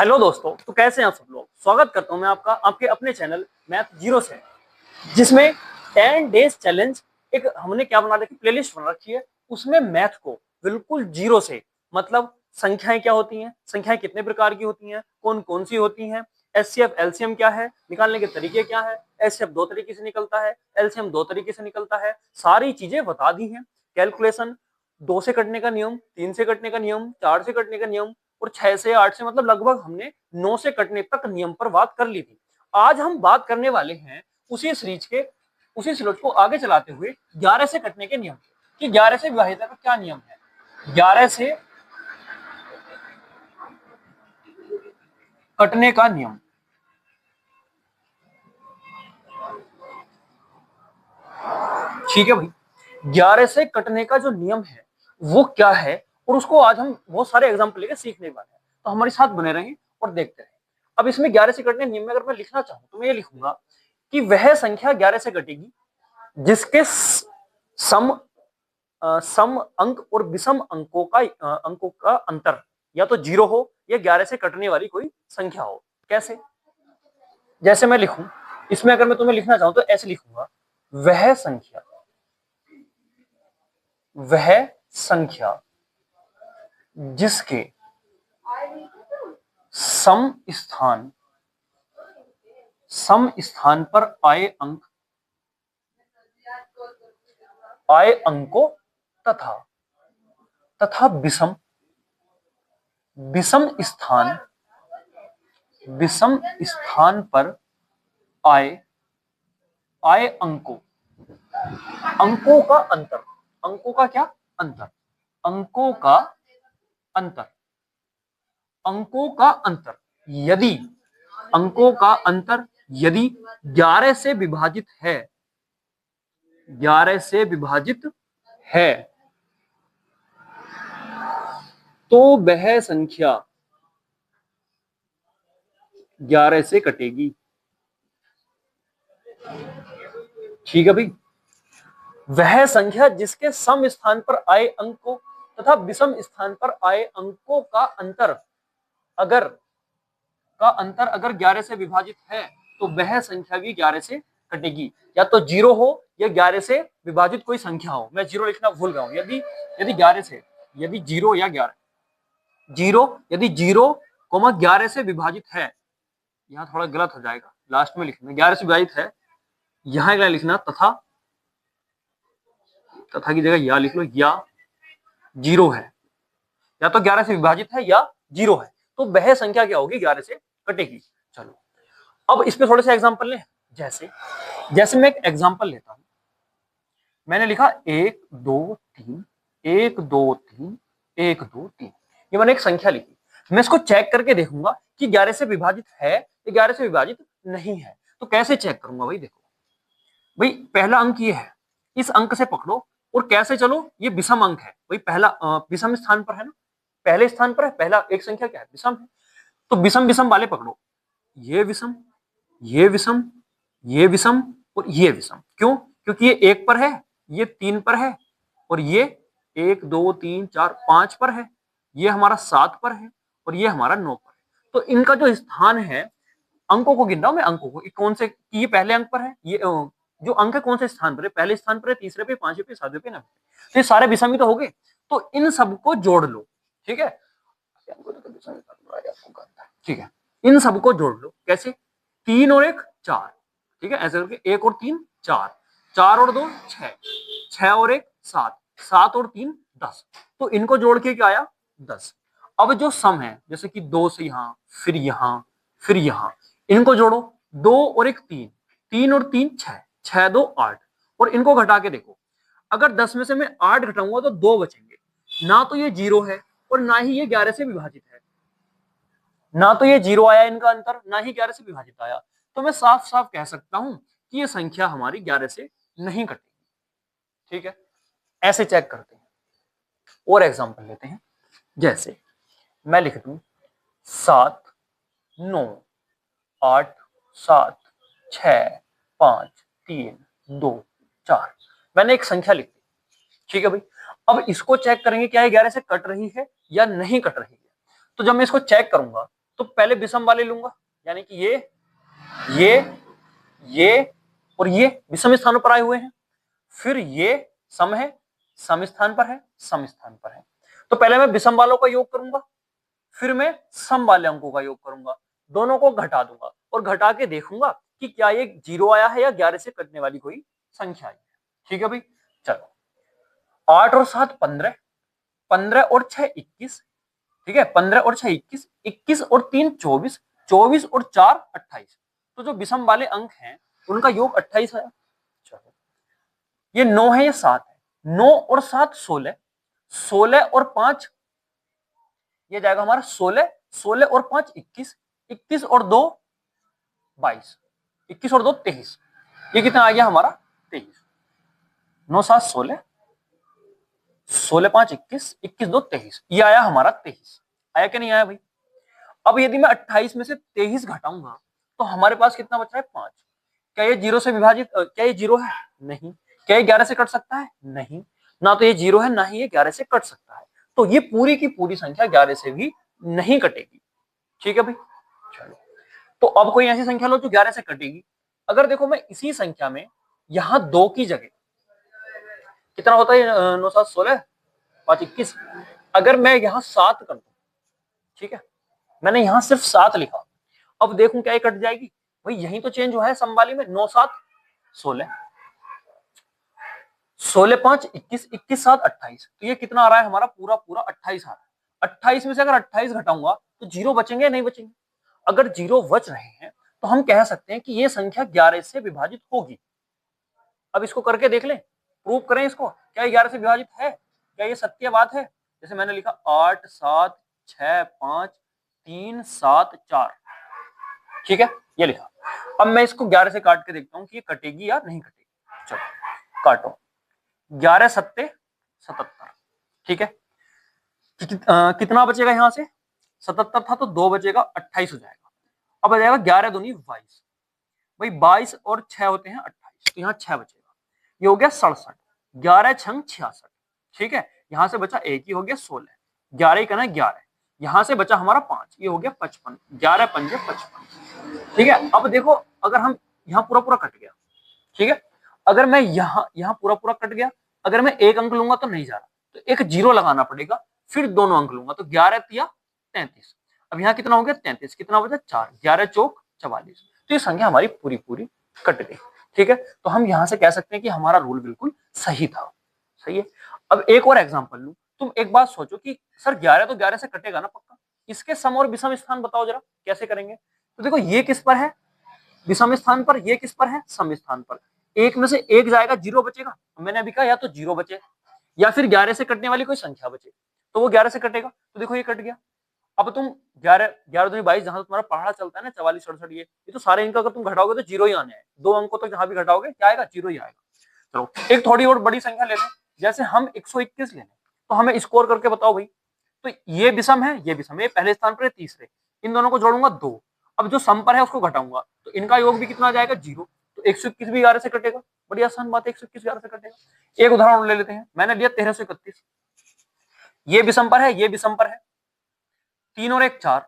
Hello दोस्तों, तो कैसे हैं आप सब लोग। स्वागत करता हूं मैं आपका आपके अपने चैनल मैथ जीरो से, जिसमें 10 डेज चैलेंज एक हमने क्या बना रखी, प्लेलिस्ट बना रखी है। उसमें मैथ को बिल्कुल जीरो से, मतलब संख्याएं क्या होती हैं, संख्याएं कितने प्रकार की होती हैं, कौन कौन सी होती हैं, एचसीएफ एलसीएम क्या है, निकालने के तरीके क्या है, एचसीएफ 2 तरीके से निकलता है, एलसीएम 2 तरीके से निकलता है, सारी चीजें बता दी हैं। कैलकुलेशन 2 से कटने का नियम, 3 से कटने का नियम, 4 से कटने का नियम और 6 से 8 से, मतलब लगभग हमने 9 से कटने तक नियम पर बात कर ली थी। आज हम बात करने वाले हैं उसी सीरीज को आगे चलाते हुए 11 से कटने के नियम कि 11 से विभाजित का क्या नियम है। 11 से कटने का नियम, ठीक है भाई। 11 से कटने का जो नियम है वो क्या है, और उसको आज हम बहुत सारे एग्जाम्पल लेकर सीखने वाले हैं, तो हमारे साथ बने रहें और देखते रहें। अब इसमें 11 से कटने नियम में अगर मैं लिखना चाहूं तो मैं ये लिखूंगा कि वह संख्या 11 से कटेगी जिसके सम सम अंक और विषम अंकों का अंतर या तो 0 हो या 11 से कटने वाली कोई संख्या हो। कैसे, जैसे मैं लिखूं, इसमें अगर मैं तुम्हें लिखना चाहूं तो ऐसे लिखूंगा, वह संख्या जिसके सम स्थान पर आए अंकों तथा विषम स्थान पर आए अंकों का अंतर, अंकों का क्या अंतर, अंकों का अंतर यदि अंकों का अंतर यदि 11 से विभाजित है, 11 से विभाजित है, तो वह संख्या 11 से कटेगी। ठीक है भाई। वह संख्या जिसके सम स्थान पर आए अंकों तथा विषम स्थान पर आए अंकों का अंतर अगर 11 से विभाजित है तो वह संख्या भी 11 से कटेगी, या तो 0 हो या 11 से विभाजित कोई संख्या हो। मैं 0 लिखना भूल गया हूं। यदि 0 या 11, 0 कोमा 11 से विभाजित है, यहाँ थोड़ा गलत हो जाएगा, लास्ट में लिखना 11 से विभाजित है, यहां एक लाइन लिखना तथा की जगह या लिख लो, या 0 है, या तो 11 से विभाजित है या 0 है, तो वह संख्या क्या होगी, 11 से कटेगी। चलो अब इस पे थोड़े से एग्जांपल लें। जैसे मैं एक एग्जांपल लेता हूं, मैंने लिखा 1 2 3 1 2 3 1 2 3, ये मैंने एक संख्या लिखी। मैं इसको चेक करके देखूंगा कि 11 से विभाजित है या 11 से विभाजित नहीं है। तो कैसे चेक करूंगा भाई, देखो भाई, पहला अंक ये है, इस अंक से पकड़ो और कैसे चलो, ये विषम अंक है भाई, पहला विषम स्थान पर है ना, पहले स्थान पर है, पहला एक संख्या क्या है, विषम है, तो विषम वाले पकड़ो, ये विषम, ये विषम, ये विषम और ये विषम। क्यों? क्योंकि ये 1 पर है, ये 3 पर है, और ये 1 2 3 4 5 पर है, ये हमारा 7 पर है, और ये हमारा 9 पर है। तो इनका जो स्थान है, अंकों को गिन रहा हूं मैं, अंकों को कौन से, ये पहले अंक पर है, ये जो अंक है कौन से स्थान पर है, पहले स्थान पर है, तीसरे पे, पांचवें पे, सातवें पे, नवे पे, तो ये सारे विषम ही तो हो गए। तो इन सबको जोड़ लो, ठीक है, ठीक है, इन सबको जोड़ लो। कैसे? 3 और 1 4, ठीक है, ऐसे करके 1 और 3 4, 4 और 2 6, 6 और 1 7, 7 और 3 10, तो इनको जोड़ के क्या आया, 10। अब जो सम है, जैसे कि 2 से यहां, फिर यहां, फिर यहां, इनको जोड़ो, 2 और 1 3, 3 और 3 6, 6 2 8, और इनको घटा के देखो, अगर 10 में से मैं 8 घटाऊंगा तो 2 बचेंगे। ना तो ये 0 है और ना ही ये 11 से विभाजित है, ना तो ये 0 आया इनका अंतर, ना ही 11 से विभाजित आया, तो मैं साफ साफ कह सकता हूं कि ये संख्या हमारी 11 से नहीं कटेगी। ठीक है, ऐसे चेक करते हैं। और एग्जांपल लेते हैं, जैसे मैं लिख दूं 7 9 8 7 6 5 3 2 4, मैंने एक संख्या लिख दी। ठीक है भाई, अब इसको चेक करेंगे क्या ये 11 से कट रही है या नहीं कट रही है। तो जब मैं इसको चेक करूंगा तो पहले विषम वाले लूंगा, यानी कि ये और ये विषम स्थानों पर आए हुए हैं। फिर ये सम है, सम स्थान पर है, सम स्थान पर है। तो पहले मैं विषम वालों का योग करूंगा, फिर मैं सम वाले अंकों का योग करूंगा, दोनों को घटा दूंगा और घटा के देखूंगा कि क्या ये 0 आया है या 11 से कटने वाली कोई संख्या आई है। ठीक है भाई, चलो 8 और 7 15, 15 और 6 21, ठीक है, 15 और 6 21, 21 और 3 24, 24 और 4 28। तो जो विषम वाले अंक हैं उनका योग 28 है। चलो ये 9 है, ये 7 है, 9 और 7 16, 16 और 5 ये जाएगा हमारा 16, 16 और 5 21, 21 और 2 22, 21 और 2 23। ये कितना आ गया हमारा 23। 9 7 16, 16 5 21, 21 2 23, ये आया हमारा 23। आया क्या नहीं आया भाई? अब यदि मैं 28 में से 23 घटाऊंगा तो हमारे पास कितना बच रहा है 5। क्या ये 0 से विभाजित, क्या ये 0 है? नहीं। क्या ये 11 से कट सकता है? नहीं। ना तो ये 0 है, ना ही ये 11 से कट सकता है। तो ये पूरी की पूरी संख्या 11 से भी नहीं कटेगी। ठीक है भाई, चलो तो अब कोई ऐसी संख्या लो जो 11 से कटेगी। अगर देखो मैं इसी संख्या में यहां 2 की जगह कितना होता है, 9 7 16 5 21, अगर मैं यहां 7 कर दूं, ठीक है, मैंने यहां सिर्फ 7 लिखा, अब देखूं क्या ये कट जाएगी? भाई यही तो चेंज हुआ है समवाली में, 9 7 16, 16 5 21, 21 7 28। तो ये कितना आ रहा है हमारा? पूरा पूरा 28 आ रहा है। 28 में से अगर 28 घटाऊंगा तो 0 बचेंगे नहीं बचेंगे? अगर 0 बच रहे हैं तो हम कह सकते हैं कि ये संख्या 11 से विभाजित होगी। अब इसको करके देख लें, प्रूव करें इसको, क्या ये 11 से विभाजित है? क्या ये सत्य बात है? जैसे मैंने लिखा 8 7 6 5 3 7 4, ठीक है, ये लिखा। अब मैं इसको 11 से काट के देखता हूं कि ये कटेगी या नहीं कटेगी। चलो काटो, 11 सत्ते 77, ठीक है, कितना बचेगा यहां से? 77 था तो 2 बचेगा, 28 हो जाएगा। अब आ जाएगा 11 दूनी 22, भाई 22 और 6 होते हैं 28, तो यहाँ 6 बचेगा, ये हो गया 67, 11 छंग 66, ठीक है, यहां से बचा एक ही हो गया 16, 11 ही करना 11, यहां से बचा हमारा 5, ये हो गया 55, 11 पंजे 55, ठीक है। अब देखो अगर हम यहाँ पूरा पूरा कट गया, ठीक है, अगर मैं यहाँ पूरा पूरा कट गया, अगर मैं एक अंक लूंगा तो नहीं जा रहा, तो एक 0 लगाना पड़ेगा, फिर दोनों अंक लूंगा, तो 11 तिया 33, अब यहाँ कितना हो गया 33, कितना बचा 4, 11 चौक 44, तो ये संख्या हमारी पूरी पूरी कट गई। ठीक है, तो हम यहां से कह सकते हैं कि हमारा रूल बिल्कुल सही था। सही है। अब एक और एग्जांपल लूं, तुम एक बात सोचो कि सर 11 तो 11 से कटेगा ना पक्का, इसके सम और विषम स्थान बताओ जरा कैसे करेंगे। तो देखो ये किस पर है? विषम स्थान पर। ये किस पर है? सम स्थान पर। एक में से एक जाएगा, 0 बचेगा, मैंने अभी कहा या तो 0 बचे या फिर 11 से कटने वाली कोई संख्या बचे, तो वो 11 से कटेगा, तो देखो ये कट गया। अब तुम 11 11 दूनी 22, जहां तुम्हारा पहाड़ा चलता है ना 44 68, ये तो सारे इनका अगर तुम घटाओगे तो 0 ही आने हैं, 2 अंकों तो जहां भी घटाओगे क्या आएगा? 0 ही आएगा। चलो एक थोड़ी और बड़ी संख्या ले लें, जैसे हम 121 ले लें, तो हमें स्कोर करके बताओ भाई। तो ये विषम है, ये विषम, ये पहले स्थान पर है, तीसरे, इन दोनों को जोड़ूंगा 2, अब जो सम पर है उसको घटाऊंगा तो इनका योग भी कितना आ जाएगा? 0, तो 121 भी 11 से कटेगा। बड़ी आसान बात है, 121 11 से कटेगा। एक उदाहरण ले लेते हैं, मैंने लिया 1331, ये विषम पर है, ये विषम पर है, 3 और 1 4,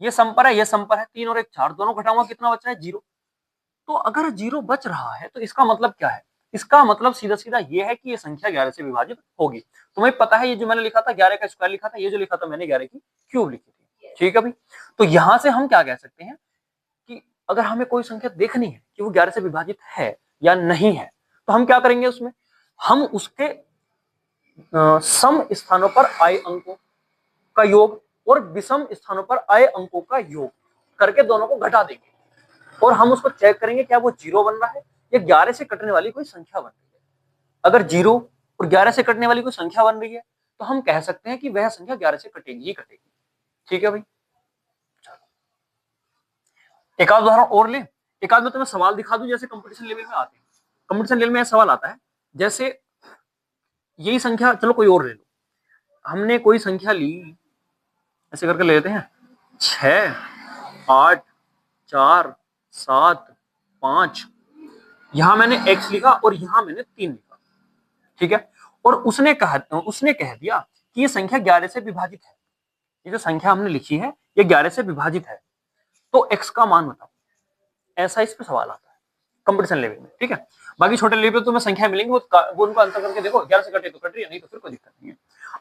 ये सम पर है, ये सम पर है, 3 और 1 4, दोनों घटाऊंगा कितना बच रहा है? 0। तो अगर 0 बच रहा है तो इसका मतलब क्या है? इसका मतलब सीधा सीधा ये है कि ये संख्या 11 से विभाजित होगी। तुम्हें पता है ये जो मैंने लिखा था 11 का स्क्वायर लिखा था, ये जो लिखा था मैंने 11 की क्यूब लिखी थी। ठीक है भाई, तो यहां से हम क्या कह सकते हैं कि अगर हमें कोई संख्या देखनी है कि वो 11 से विभाजित है या नहीं है, तो हम क्या करेंगे उसमें? हम उसके सम स्थानों पर आए अंकों का योग और विषम स्थानों पर आए अंकों का योग करके दोनों को घटा देंगे और हम उसको चेक करेंगे क्या वो 0 बन रहा है या 11 से कटने वाली कोई संख्या बन रही है। अगर 0 और 11 से कटने वाली कोई संख्या बन रही है तो हम कह सकते हैं कि वह संख्या 11 से कटेगी ही कटेगी। ठीक है भाई, एक आध उदाहरण और ले, एक आध में तुम्हें सवाल दिखा दूं जैसे कंपटीशन लेवल में आते हैं। कंपटीशन लेवल में यह सवाल आता है, जैसे यही संख्या, चलो कोई और ले लो, हमने कोई संख्या ली, ऐसे करके ले लेते हैं 6 8 4 7 5, यहां मैंने x लिखा और यहां मैंने 3 लिखा। ठीक है, और उसने कह दिया कि ये संख्या 11 से विभाजित है। ये जो संख्या हमने लिखी है ये 11 से विभाजित है, तो x का मान बताओ। ऐसा इस पे सवाल आता है कंपटीशन लेवल में, ठीक है। बाकी छोटे लेवल पे तुम्हें संख्या मिलेंगी, वो उनको आंसर करके देखो, 11 से कटे तो कट रही है, नहीं तो फिर कोई दिक्कत नहीं है।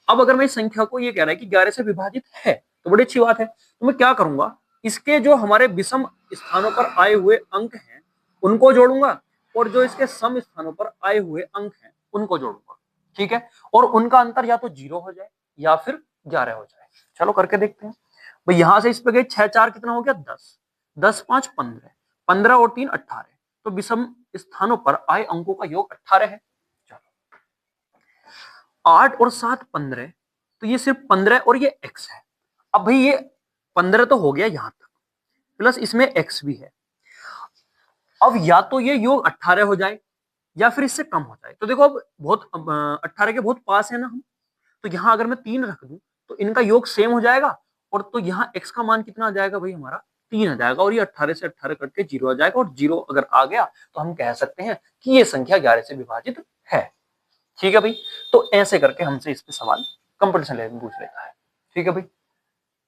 अब अगर मैं इस संख्या को, ये कह रहा है कि 11 से विभाजित है, तो बड़ी अच्छी बात है। तो मैं क्या करूंगा, इसके जो हमारे विषम स्थानों पर आए हुए अंक हैं उनको जोड़ूंगा, और जो इसके सम स्थानों पर आए हुए अंक हैं उनको जोड़ूंगा, ठीक है। और उनका अंतर या तो 0 हो जाए या फिर 11 हो जाए। चलो करके देखते हैं भाई। यहां से इस पे गए 6 4 कितना हो गया, 10, 10 5 15, 15 और 3 18, तो विषम स्थानों पर आए अंकों का योग 18 है। चलो 8 और 7 15, तो ये सिर्फ 15 और ये x है। अब भाई ये 15 तो हो गया यहां तक, प्लस इसमें x भी है। अब या तो ये योग 18 हो जाए या फिर इससे कम हो जाए। तो देखो अब बहुत 18 के बहुत पास है ना हम, तो यहां अगर मैं 3 रख दूं तो इनका योग सेम हो जाएगा, और तो यहाँ x का मान कितना आ जाएगा भाई, हमारा 3 आ जाएगा, और ये 18 से 18 कट के 0 आ जाएगा, और 0 अगर आ गया तो हम कह सकते हैं कि ये संख्या 11 से विभाजित है, ठीक है भाई। तो ऐसे करके हमसे इस पे सवाल कंपटीशन लेवल में पूछ लेता है, ठीक है भाई।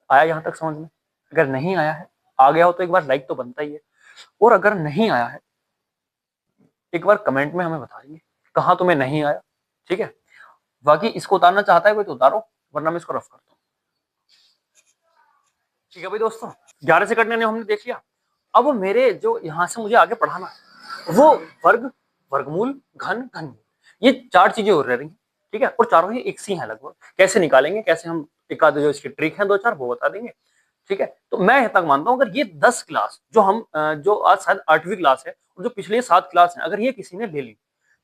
आया यहां तक समझ में? अगर नहीं आया है, आ गया हो तो एक बार लाइक तो बनता ही है, और अगर नहीं आया है एक बार कमेंट में हमें बताइए कहाँ तुम्हें नहीं आया, ठीक है। बाकी इसको उतारना चाहता है कोई तो उतारो, वरना मैं इसको रफ करता हूँ, ठीक है भाई दोस्तों। 11 से कटने ने हमने देख लिया। अब मेरे जो यहाँ से मुझे आगे पढ़ाना है वो वर्ग, वर्गमूल, घन, घनमूल, ये 4 चीजें हो रही हैं, ठीक है। और चारों ही एक सी हैं लगभग। कैसे निकालेंगे, कैसे हम एक आध जो इसकी ट्रिक है 2 4 वो बता देंगे, ठीक है। तो मैं यहाँ तक मानता हूँ अगर ये 10 क्लास जो हम जो आज शायद 8वीं क्लास है, और जो पिछले 7 क्लास है, अगर ये किसी ने ले ली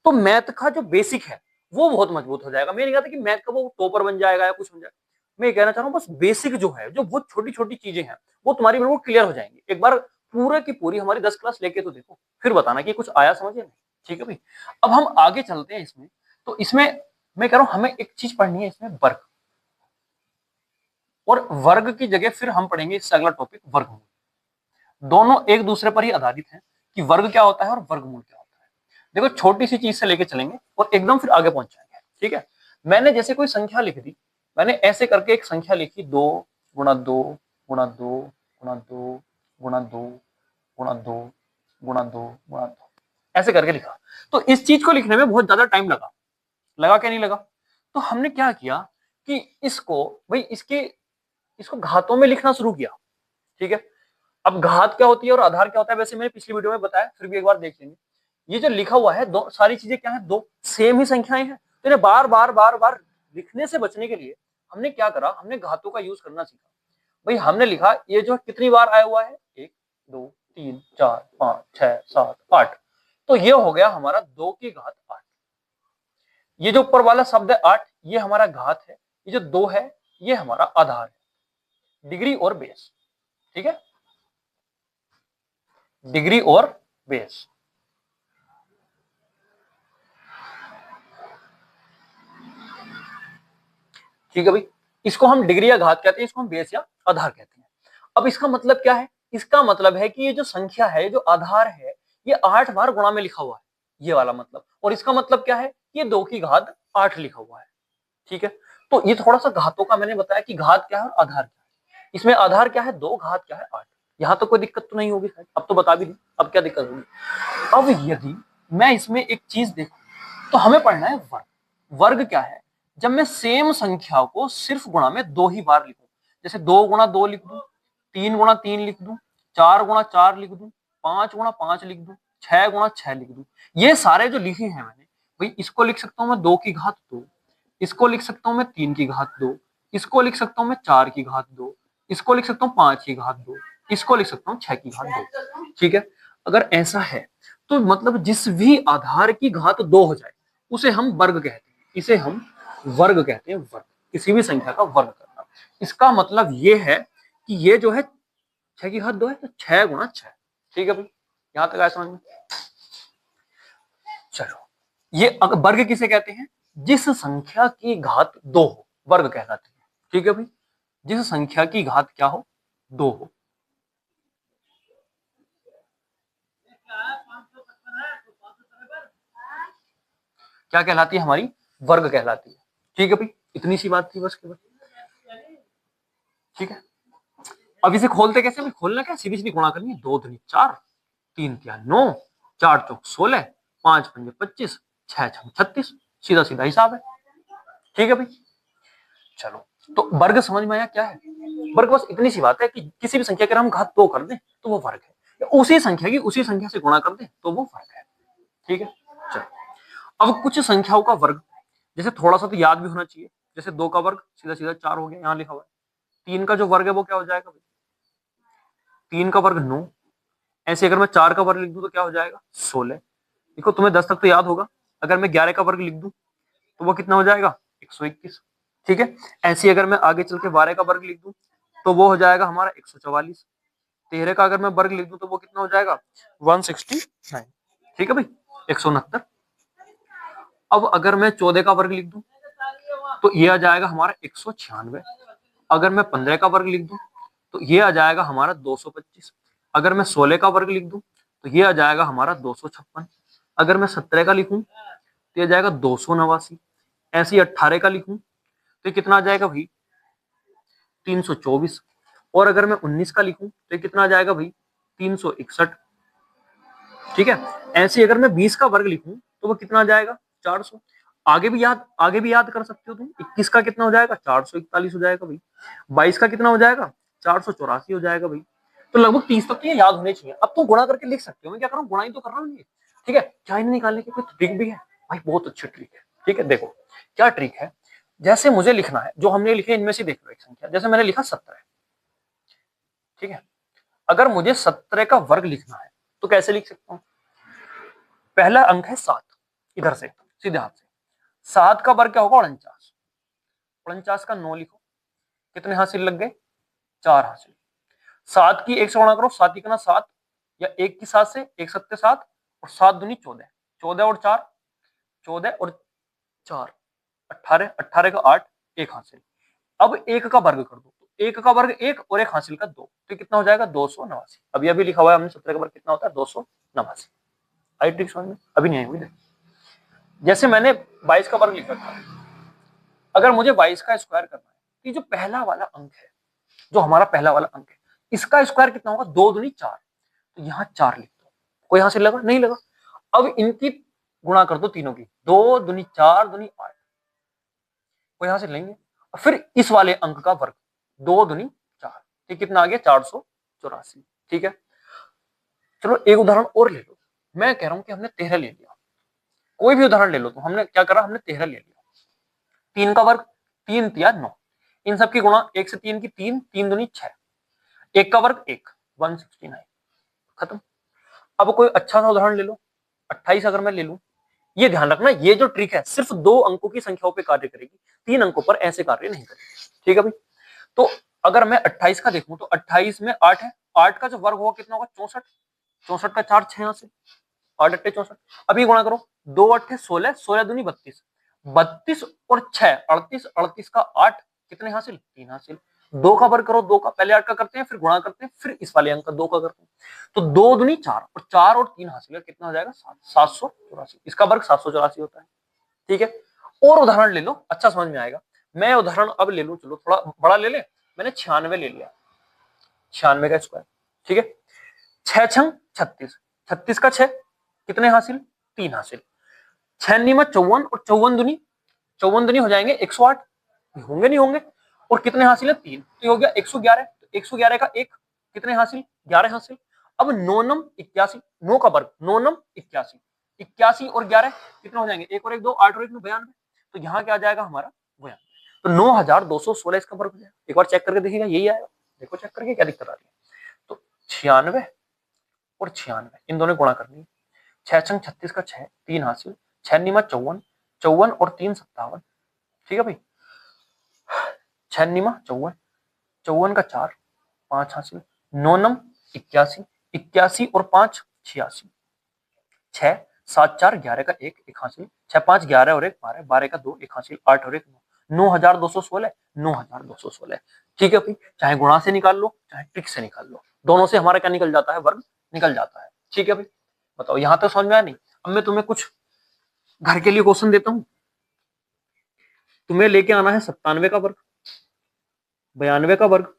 तो मैथ का जो बेसिक है वो बहुत मजबूत हो जाएगा। मैं नहीं कहता कि मैथ का वो टॉपर बन जाएगा या कुछ बन जाएगा, मैं ये कहना चाह रहा हूँ बस बेसिक जो है, जो बहुत छोटी छोटी चीजें हैं वो तुम्हारी बिल्कुल क्लियर हो जाएंगी। एक बार पूरे की पूरी हमारी 10 क्लास लेके तो देखो, फिर बताना कि कुछ आया समझ या नहीं, ठीक है भाई। अब हम आगे चलते हैं इसमें। तो इसमें मैं कह रहा हूं हमें एक चीज पढ़नी है इसमें, वर्ग, और वर्ग की जगह फिर हम पढ़ेंगे इससे अगला टॉपिक वर्गमूल। दोनों एक दूसरे पर ही आधारित है कि वर्ग क्या होता है और वर्गमूल क्या होता है। देखो छोटी सी चीज से लेके चलेंगे और एकदम फिर आगे पहुंच जाएंगे, ठीक है। मैंने जैसे कोई संख्या लिख दी, मैंने ऐसे करके एक संख्या लिखी 2 गुणा 2 गुणा 2 गुणा 2 गुणा 2 गुणा 2 गुणा 2 गुणा 2, ऐसे करके लिखा। तो इस चीज को लिखने में बहुत ज्यादा टाइम लगा, लगा क्या नहीं लगा। तो हमने क्या किया कि इसको भाई इसको घातों में लिखना शुरू किया, ठीक है। अब घात क्या होती है और आधार क्या होता है वैसे मैंने पिछली वीडियो में बताया, फिर भी एक बार देख लेंगे। ये जो लिखा हुआ है दो सारी चीजें क्या है, दो सेम ही संख्याएं हैं, तो इन्हें बार बार बार बार लिखने से बचने के लिए हमने क्या करा, हमने घातों का यूज करना सीखा। भाई हमने लिखा ये जो कितनी बार आया हुआ है, 1 2 3 4 5 6 7 8, तो ये हो गया हमारा 2 की घात 8। ये जो ऊपर वाला शब्द है 8, ये हमारा घात है, ये जो 2 है ये हमारा आधार है, डिग्री और बेस, ठीक है, डिग्री और बेस। ठीक है भाई, इसको हम डिग्री या घात कहते हैं, इसको हम बेस या आधार कहते हैं। अब इसका मतलब क्या है, इसका मतलब है कि ये जो संख्या है, जो आधार है, ये 8 बार गुणा में लिखा हुआ है, ये वाला मतलब। और इसका मतलब क्या है, ये 2 की घात 8 लिखा हुआ है, ठीक है। तो ये थोड़ा सा घातों का मैंने बताया कि घात क्या है और आधार क्या है। इसमें आधार क्या है 2, घात क्या है 8। यहां तो कोई दिक्कत तो नहीं होगी, अब तो बता भी दी, अब क्या दिक्कत होगी। अब यदि मैं इसमें एक चीज देखूं तो हमें पढ़ना है वर्ग। वर्ग क्या है, जब मैं सेम संख्या को सिर्फ गुणा में 2 ही बार लिखूं, जैसे 2 गुणा 2 लिख दूं, 3 गुणा 3 लिख दूं, 4 गुणा 4 लिख दूं, 5 गुणा 5 लिख दूं, 6 गुणा 6 लिख दूं। ये सारे जो लिखे हैं मैंने, भाई इसको लिख सकता हूं मैं 2 की घात 2, इसको लिख सकता हूं मैं 3 की घात 2, इसको लिख सकता हूं मैं 4 की घात 2, इसको लिख सकता हूं 5 की घात 2, इसको लिख सकता हूं 6 की घात 2, ठीक है। अगर ऐसा है तो मतलब जिस भी आधार की घात 2 हो जाए उसे हम वर्ग कहते हैं, इसे हम वर्ग कहते हैं, वर्ग, किसी भी संख्या का वर्ग करना। इसका मतलब ये है कि ये जो है 6 की घात 2 है, तो 6 गुणा 6, ठीक है भाई, यहां तक आया समझ में। चलो ये वर्ग किसे कहते हैं, जिस संख्या की घात 2 हो वर्ग कहलाती है, ठीक है भाई, जिस संख्या की घात क्या हो 2 हो। क्या कहलाती है हमारी, वर्ग कहलाती है, ठीक है भाई। इतनी सी बात थी बस केवल, ठीक है। अब इसे खोलते कैसे भाई? खोलना क्या, सीधी सीधी गुणा करनी है। 2 दूनी 4, 3 तिया 9, 4 चौक 16, 5 पंजे 25, 6 छंग 36। सीधा सीधा हिसाब है। ठीक है भाई। चलो, तो वर्ग समझ में आया क्या है? वर्ग बस इतनी सी बात है कि किसी भी संख्या के हम घात 2 कर दें तो वो वर्ग है, या उसी संख्या की उसी संख्या से गुणा कर दें तो वो वर्ग है। ठीक है। चलो, अब कुछ संख्याओं का वर्ग, जैसे थोड़ा सा तो याद भी होना चाहिए। जैसे 2 का वर्ग सीधा सीधा 4 हो गया, यहाँ लिखा हुआ है। 3 का जो वर्ग है वो क्या हो जाएगा भाई? 3 का वर्ग 9। ऐसे अगर मैं 4 का वर्ग लिख दूं तो क्या हो जाएगा? 16। देखो, तुम्हें 10 तक तो याद होगा। अगर मैं 11 का वर्ग लिख दूं तो वो कितना हो जाएगा? 121। ठीक है। ऐसे अगर मैं आगे चल के 12 का वर्ग लिख दूं तो वो हो जाएगा हमारा 144। 13 का अगर मैं वर्ग लिख दूं तो वो कितना हो जाएगा? 169। ठीक है भाई, 169। अब अगर मैं 14 का वर्ग लिख दूं तो ये आ जाएगा हमारा 196। अगर मैं 15 का वर्ग लिख दूं तो ये आ जाएगा हमारा 225। अगर मैं 16 का वर्ग लिख दूं तो ये आ जाएगा हमारा 256। अगर मैं 17 का लिखूं तो ये आ जाएगा 289। ऐसे ही 18 का लिखूं तो ये कितना आ जाएगा भाई? 324। और अगर मैं 19 का लिखूं तो ये कितना आ जाएगा भाई? 361। ठीक है। ऐसे अगर मैं 20 का वर्ग लिखूं तो वो कितना आ जाएगा? 400। आगे भी याद कर सकते हो तुम। 21 का कितना हो जाएगा? 441 हो जाएगा भाई। 22 का कितना हो जाएगा? 484 हो जाएगा भाई। तो लगभग 30 तक तो ये याद होने चाहिए। अब तुम गुणा करके लिख सकते हो। मैं क्या कर रहा हूँ? गुणा ही तो कर रहा हूँ ये। ठीक है। क्या इन्हें निकालने की कोई ट्रिक भी है भाई? बहुत अच्छी ट्रिक है। ठीक है, देखो क्या ट्रिक है। जैसे मुझे लिखना है, जो हमने लिखे इनमें से देख लो एक संख्या। जैसे मैंने लिखा 17। ठीक है। अगर मुझे 17 का वर्ग लिखना है तो कैसे लिख सकता हूँ? पहला अंक है 7, इधर से सीधे हाथ से। 7 का वर्ग क्या होगा? 49। 49 का 9 लिखो। कितने हासिल लग गए? 4 हासिल। 7 की 1 से गुणा करो। 7 इकना 7, या 1 की 7 से 1 सत्ते 7, और 7 दूनी 14। 14 और 4, 14 और 4 18, 18 का 8, 1 हासिल। अब 1 का वर्ग कर दो। 1 का वर्ग 1 और 1 हासिल का 2, तो कितना हो जाएगा? 289। अभी अभी लिखा हुआ है हमने 17 का वर्ग कितना होता है? 289। आई ट्रिक समझ में? अभी नहीं आई हुई। जैसे मैंने 22 का वर्ग लिख रखा है। अगर मुझे 22 का स्क्वायर करना है तो जो पहला वाला अंक है, जो हमारा पहला वाला अंक है, इसका स्क्वायर कितना होगा? 2 दूनी 4। तो यहाँ 4 लिख दो। कोई यहां से लगा? नहीं लगा। अब इनकी गुणा कर दो तीनों की। 2 दूनी 4 दूनी 8। कोई यहां से लेंगे। फिर इस वाले अंक का वर्ग 2 दूनी 4। ये कितना आ गया? 484। ठीक है। चलो एक उदाहरण और ले लो। मैं कह रहा हूं कि हमने 13 ले लिया। कोई भी उदाहरण ले लो। तो हमने क्या करा? हमने 13 ले लिया। 3 का वर्ग 3 तिया 9। इन सबकी गुणा 1 से 3 की 3, 3 दूनी 6। 1 का वर्ग 1, 169। खत्म। अब कोई अच्छा सा उदाहरण ले लो। 28 अगर मैं ले लूं। ये ध्यान रखना, ये जो ट्रिक है सिर्फ 2 अंकों की संख्याओं पे कार्य करेगी, 3 अंकों पर ऐसे कार्य नहीं करेगी। ठीक है भाई। तो अगर मैं 28 का देखूं तो 28 में 8 है। 8 का जो वर्ग होगा कितना होगा? 64। 64 का 4 6 यहां से, 8 अट्ठे 64। अभी गुणा करो। 2 अट्ठे 16, 16 दूनी 32। 32 और 6 38, 38 का 8, कितने हासिल? 3 हासिल। 2 का वर्ग करो। 2 का पहले 8 का करते हैं, फिर गुणा करते हैं, फिर इस वाले अंक का 2 का करते हैं। तो 2 दूनी 4, और 4 और 3 हासिल है, कितना हो जाएगा? 784। इसका वर्ग 784 होता है। ठीक है। और उदाहरण ले लो, अच्छा समझ में आएगा। मैं उदाहरण अब ले लूं, चलो थोड़ा बड़ा ले ले। मैंने 96 ले लिया। 96 का स्क्वायर। ठीक है। 6 छंग 36। 36 का 6, कितने हासिल? 3 हासिल। 6 नीमा 54, और 54 दूनी हो जाएंगे 108। होंगे नहीं होंगे। और कितने हासिल है? 3। तो ये हो गया 111। तो 111 का 1, कितने हासिल? 11 हासिल। अब 9 नम 81। 9 का वर्ग 9 नम 81। 81 और 11 कितना हो जाएंगे? 1 और 1 2, 8 और 1 92। तो यहाँ क्या आ जाएगा हमारा? 92। तो 9216 इसका वर्ग हो जाएगा। एक बार चेक करके देखिएगा, यही आएगा। देखो चेक करके क्या दिक्कत आ रही है। तो 96 और 96 इन दोनों गुणा करनी है। 6 छंग 36 का 6, 3 हासिल। 6 नीमा 54, 54 और 3 57। ठीक है भाई। 6 नीमा 54, 54 का 4, 5 हासिल। 9 नम 81, 81 और 5 86। 6 7 4 11 का 1, 1 हासिल। 6 5 11 और 1 12, 12 का 2, 1 हासिल। 8 और 1 9, 9216, 9216। ठीक है भाई। चाहे गुणा से निकाल लो, चाहे ट्रिक से निकाल लो, दोनों से हमारा क्या निकल जाता है? वर्ग निकल जाता है। ठीक है भाई। बताओ, यहां तक समझ में आया? नहीं। अब मैं तुम्हें कुछ घर के लिए क्वेश्चन देता हूं। तुम्हें लेके आना है 97 का वर्ग, 92 का वर्ग,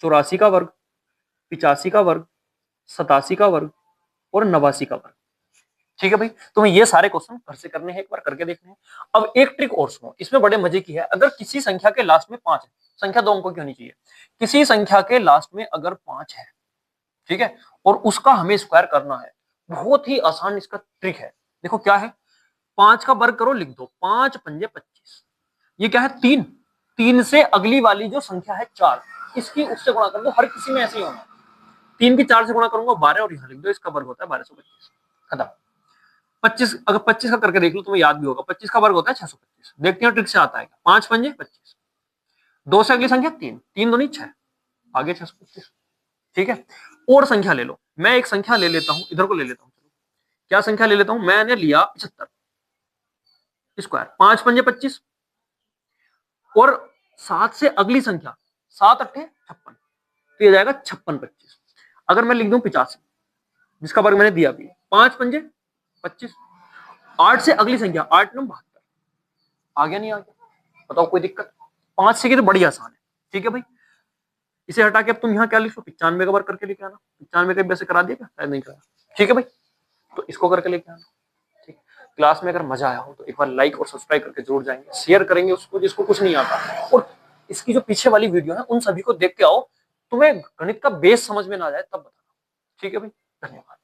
84 का वर्ग, 85 का वर्ग, 87 का वर्ग और 89 का वर्ग। ठीक है भाई, तुम्हें ये सारे क्वेश्चन घर से करने हैं, एक बार करके देखने हैं। अब एक ट्रिक और सुनो, इसमें बड़े मजे की है। अगर किसी संख्या के लास्ट में 5 है, संख्या 2 अंकों की होनी चाहिए, किसी संख्या के लास्ट में अगर 5 है, ठीक है, और उसका हमें स्क्वायर करना है, बहुत ही आसान इसका ट्रिक है। देखो क्या है, 5 का वर्ग करो, लिख दो 5 पंजे 25। ये क्या है, 3, 3 से अगली वाली जो संख्या है 4, इसकी उससे गुणा कर दो। हर किसी में ऐसे ही होना है, 3 की 4 से गुणा करूंगा 12 और यहां लिख दो, इसका वर्ग होता है 1225। खत्म। 25, अगर 25 का करके देख लो, तुम्हें याद भी होगा, 25 का वर्ग होता है 625। देखते हैं ट्रिक से आता है क्या। 5 पंजे 25, 2 से अगली संख्या 3, 3 दूनी 6, आगे 625। ठीक है, और संख्या ले लो, मैं एक संख्या ले लेता हूं, इधर को ले लेता हूं। क्या संख्या ले लेता हूं, मैंने लिया 75 स्क्वायर, 5 पंजे 25, और 7 से अगली संख्या 7 अट्ठे 56, तो ये जाएगा 56 25। अगर मैं लिख दूं 85, जिसका वर्ग मैंने दिया भी है, 5 पंजे 25, 8 से अगली संख्या 8 9 72, आ गया नहीं आ गया, बताओ कोई दिक्कत। 5 से की तो बड़ी आसान है। ठीक है भाई, इसे हटा के अब तुम यहाँ क्या लिखो, 95 का वर्ग करके लेके आना। 95 का वैसे करा दिया क्या, शायद नहीं करा। ठीक है भाई, तो इसको करके लेके आना। ठीक, क्लास में अगर मजा आया हो तो एक बार लाइक और सब्सक्राइब करके जरूर जाएंगे, शेयर करेंगे उसको जिसको कुछ नहीं आता, और इसकी जो पीछे वाली वीडियो है उन सभी को देख के आओ। तुम्हें गणित का बेस समझ में ना जाए तब बताना। ठीक है भाई, धन्यवाद।